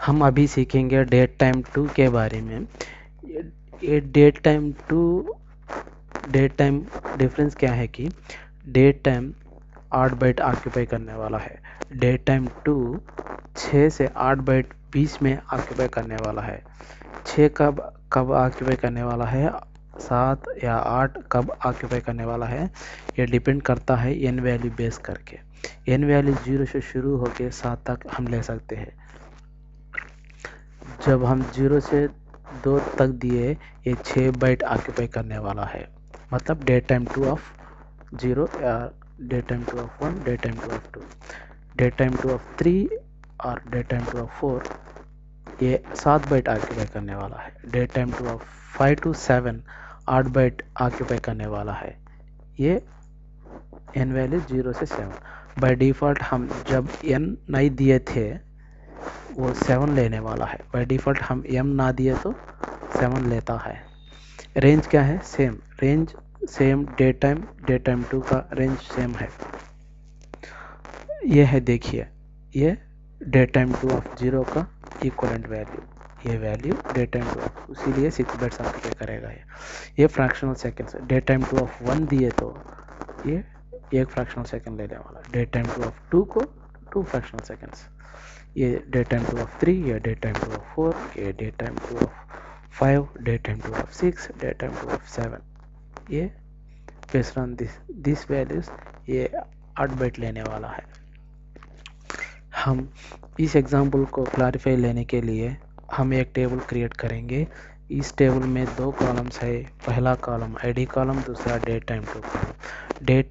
हम अभी सीखेंगे डेट टाइम 2 के बारे में। ये डेट टाइम डिफरेंस क्या है कि डेट टाइम 8 बाइट ऑक्यूपाई करने वाला है। डेट टाइम 2 6 से 8 बाइट बीच में ऑक्यूपाई करने वाला है। 6 कब ऑक्यूपाई करने वाला है, 7 या 8 कब ऑक्यूपाई करने वाला है, ये डिपेंड करता है एन वैल्यू बेस करके। एन वैल्यू 0 से शुरू होकर 7 तक हम ले सकते हैं। जब हम 0 से 2 तक दिए, ये 6 बाइट ऑक्यूपाई करने वाला है, मतलब डेट टाइम 2 ऑफ 0 या date time 2 of 1, date time 2 of 2, date time 2 of 3 और डेट टाइम 2 ऑफ 4, ये 7 बाइट ऑक्यूपाई करने वाला है। Date time 2 of 5 to 7 8 byte occupy करने वाला है। ये एन वैल्यू 0 से 7। बाय डिफ़ॉल्ट हम जब एन नहीं दिए थे वो 7 लेने वाला है। बाय डिफ़ॉल्ट हम एम ना दिए तो 7 लेता है। रेंज क्या है? Same range, same date time 2 का रेंज सेम है। ये है, देखिए, ये डेट टाइम 2 ऑफ 0 का इक्वलेंट वैल्यू, ये वैल्यू डेट टाइम 2 ऑफ, इसीलिए 6 बाइट्स ऑक्यूपाई करेगा। ये fractional seconds. Date time 2 of 1 दिए तो ये एक फ्रैक्शनल सेकेंड लेने वाला। डेट टाइम 2 ऑफ 2 को 2 फ्रैक्शनल सेकेंड्स। ये डेट टाइम 2 ऑफ 3, ये डेट टाइम 2 ऑफ 4, ये date time 2 of 5, date time 2 of 6, date time 2 of 7। ये बेस्ड ऑन दिस वैल्यूज ये 8 बाइट लेने वाला है। हम इस एग्जाम्पल को क्लैरिफाई लेने के लिए हम एक टेबल क्रिएट करेंगे। इस टेबल में 2 कॉलम्स है। पहला कॉलम आईडी कॉलम, दूसरा date time 2 column. Date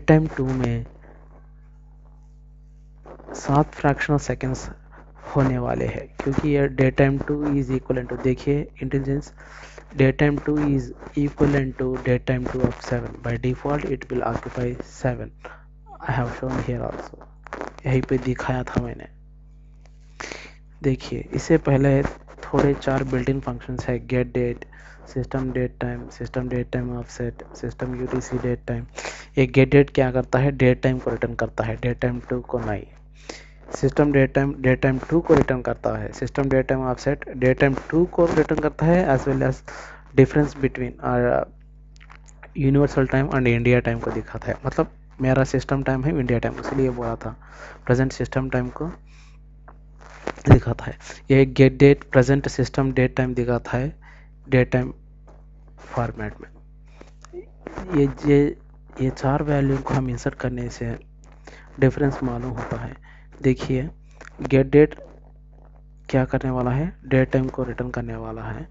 time 2 में 7 फ्रैक्शनल सेकेंड्स होने वाले हैं, क्योंकि ये date time 2 is equal to, देखिए intelligence, date time 2 is equivalent to date time 2 of 7. By default it will occupy 7. I have shown here also, यहीं पे दिखाया था मैंने। देखिए, इससे पहले थोड़े 4 बिल्ट इन फंक्शंस है। Get date, system date time offset, system UTC date time. ये गेट डेट क्या करता है? डेट टाइम को रिटर्न करता है, डेट टाइम 2 को नहीं। सिस्टम डेट टाइम 2 को रिटर्न करता है। System date time offset date time 2 को रिटर्न करता है, as well as difference between universal time and India time को दिखाता है। मतलब मेरा सिस्टम टाइम है इंडिया टाइम, इसलिए बोला था प्रेजेंट सिस्टम टाइम को दिखाता है। ये get date present system date time दिखाता है डेट टाइम फॉर्मेट में। ये 4 वैल्यू को हम इंसर्ट करने से डिफरेंस मालूम होता है। देखिए, गेट डेट क्या करने वाला है? डेट टाइम को रिटर्न करने वाला है।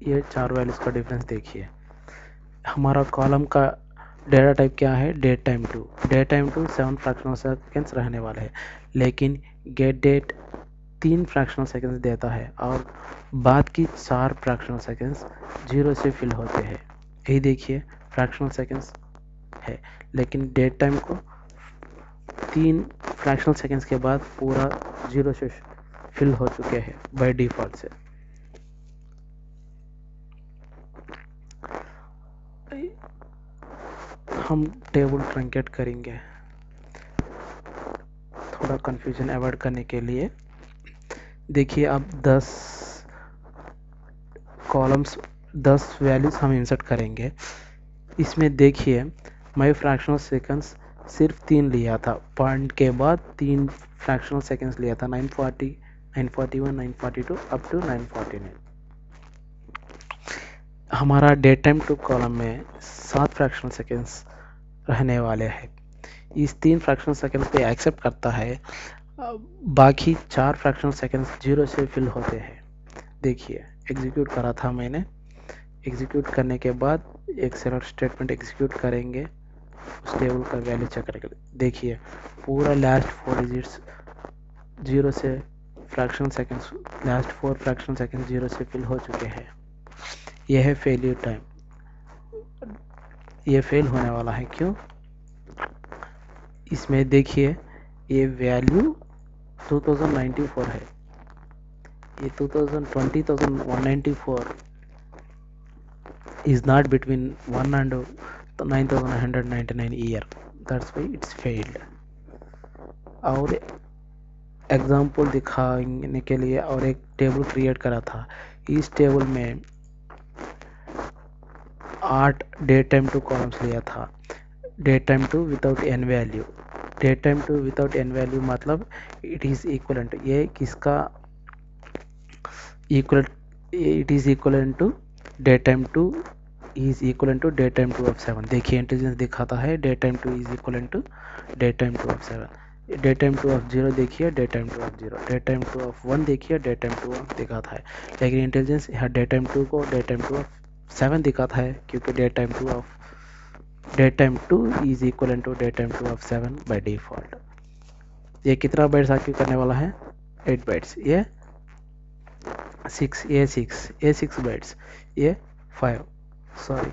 ये 4 वैल्यूज का डिफरेंस देखिए। हमारा कॉलम का डेटा टाइप क्या है? Date time 2। Date time 2 7 fractional seconds रहने वाले हैं, लेकिन गेट डेट 3 फ्रैक्शनल सेकेंड्स देता है और बाद की 4 फ्रैक्शनल सेकेंड्स 0 से फिल होते हैं। यही देखिए, फ्रैक्शनल सेकेंड्स है, लेकिन डेट टाइम को 3 फ्रैक्शनल सेकेंड्स के बाद पूरा 0 से फिल हो चुके हैं बाय डिफॉल्ट से। हम टेबल ट्रंकेट करेंगे थोड़ा कंफ्यूजन अवॉइड करने के लिए। देखिए, अब 10 कॉलम्स 10 वैल्यूज हम इंसर्ट करेंगे। इसमें देखिए, मैं फ्रैक्शनल सेकेंड्स सिर्फ 3 लिया था, पॉइंट के बाद 3 फ्रैक्शनल सेकेंड्स लिया था, 940, 941, 942 अप टू 949। हमारा डेट टाइम 2 कॉलम में 7 फ्रैक्शनल सेकेंड्स रहने वाले हैं। इस 3 फ्रैक्शनल सेकेंड्स पे एक्सेप्ट करता है, बाकी 4 फ्रैक्शनल सेकेंड्स 0 से फिल होते हैं। देखिए, एग्जीक्यूट करा था मैंने। एग्जीक्यूट करने के बाद एक सेलेक्ट स्टेटमेंट एग्जीक्यूट करेंगे, उस टेबल का वैल्यू चेक करेंगे। देखिए, पूरा लास्ट 4 डिजिट्स 0 से fractional seconds, last 4 fractional seconds 0 से फिल हो चुके हैं। यह है फेलियर टाइम। ये फेल होने वाला है, क्यों? इसमें देखिए, ये वैल्यू 2094 है, ये 20,194 is not between 1 and 9,199 year, that's why it's failed. और एग्जाम्पल दिखाने के लिए और एक टेबल क्रिएट करा था। इस टेबल में 8 डेट टाइम टू कॉलम्स लिया था। Date time two without N value, date time two without N value मतलब इट इज इक्वलेंट, ये किसका इक्वल, it is equivalent to date time two is equivalent to date time two of 7। देखिए intelligence दिखाता है date time two is equivalent to date time two of 7। Date time two of 0 देखिए date time two of 0, date time two of 1 देखिए date time two of दिखाता है। लेकिन intelligence यहाँ date time two को date time two of 7 दिखाता है, क्योंकि date time two is equivalent to date time two of 7 by default. ये कितना बाइट्स आर्ग्यू करने वाला है? 8 बाइट्स। ये 6 बाइट्स, ये 5 सॉरी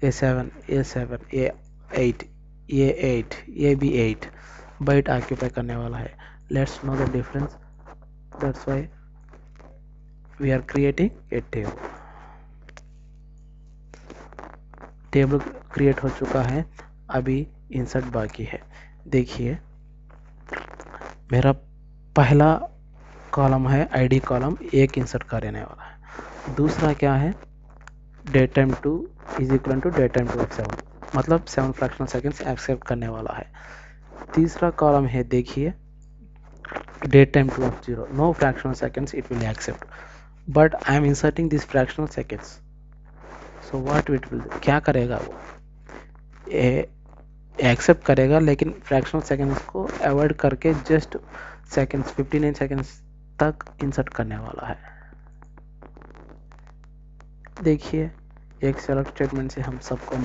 ये 7 ये 8 ये भी 8 बाइट ऑक्यूपाई करने वाला है। Let's know the difference, that's why we are creating a table. Table create हो चुका है, अभी इंसर्ट बाकी है। देखिए मेरा पहला कॉलम है आईडी कॉलम, एक इंसर्ट करने वाला है। दूसरा क्या है? Date time two is equal to date time two of 7, मतलब 7 फ्रैक्शनल सेकेंड्स एक्सेप्ट करने वाला है। तीसरा कॉलम है, देखिए date time two of 0, no fractional seconds it will accept, but I am inserting this fractional seconds, so what it will, क्या करेगा वो? एक्सेप्ट करेगा, लेकिन फ्रैक्शनल सेकेंड्स को अवॉइड करके जस्ट सेकेंड्स 59 सेकेंड्स तक इंसर्ट करने वाला है। देखिए एक सेलेक्ट स्टेटमेंट से हम सबको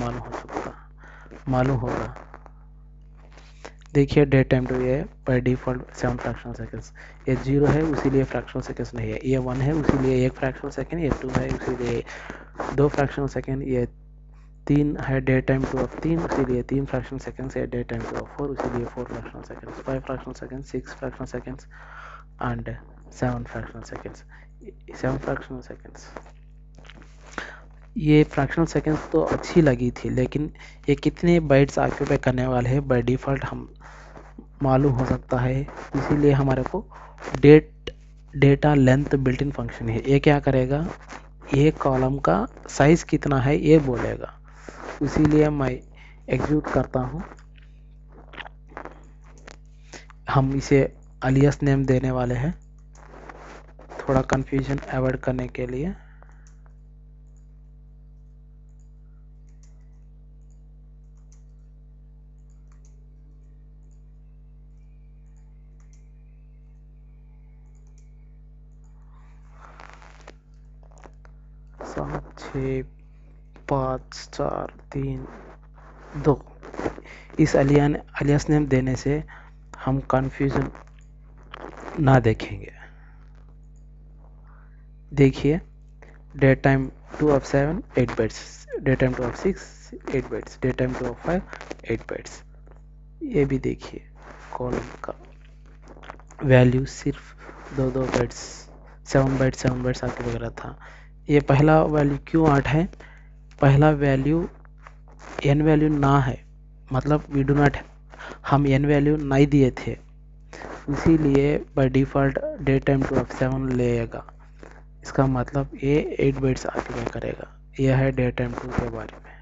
मालूम होगा। देखिए डेट टाइम टू ये बाय डिफॉल्ट 7 फ्रैक्शनल सेकेंड्स, ये 0 है उसीलिए फ्रैक्शनल सेकेंड्स नहीं है, ये 1 है उसीलिए 1 फ्रैक्शनल सेकेंड, ये 2 है उसीलिए 2 फ्रैक्शनल सेकेंड, ये 3 है डेट टाइम टू ऑफ 3 उसीलिए 3 फ्रैक्शनल सेकेंड्स, ये डेट टाइम टू ऑफ 4 उसीलिए 4 fractional seconds, 5 fractional seconds, 6 fractional seconds and 7 fractional seconds. 7 fractional seconds, ये फ्रैक्शनल सेकेंड्स तो अच्छी लगी थी, लेकिन ये कितने बाइट्स ऑक्यूपाई करने वाले हैं बाय डिफ़ॉल्ट हम मालूम हो सकता है, इसीलिए हमारे को data length built in function है। ये क्या करेगा? ये कॉलम का साइज कितना है ये बोलेगा, इसीलिए मैं एग्जीक्यूट करता हूँ। हम इसे अलियास नेम देने वाले हैं थोड़ा कंफ्यूजन अवॉइड करने के लिए। सात 6 5 4 3 2 इस अलियास नेम देने से हम कंफ्यूजन ना देखेंगे। देखिए date time two of 7 8 bytes, date time two of 6 8 bytes, date time two of 5 8 bytes. ये भी देखिए कॉलम का वैल्यू सिर्फ 2 बाइट्स 7 बाइट्स आके वगैरह था। ये पहला वैल्यू क्यों 8 है? पहला वैल्यू एन वैल्यू ना है, मतलब वी डू नॉट, हम एन वैल्यू नहीं दिए थे, इसीलिए by default date time two of 7 लेगा। इसका मतलब ये 8 बाइट्स ऑक्यूपाई करेगा। यह है डेट टाइम टू के बारे में।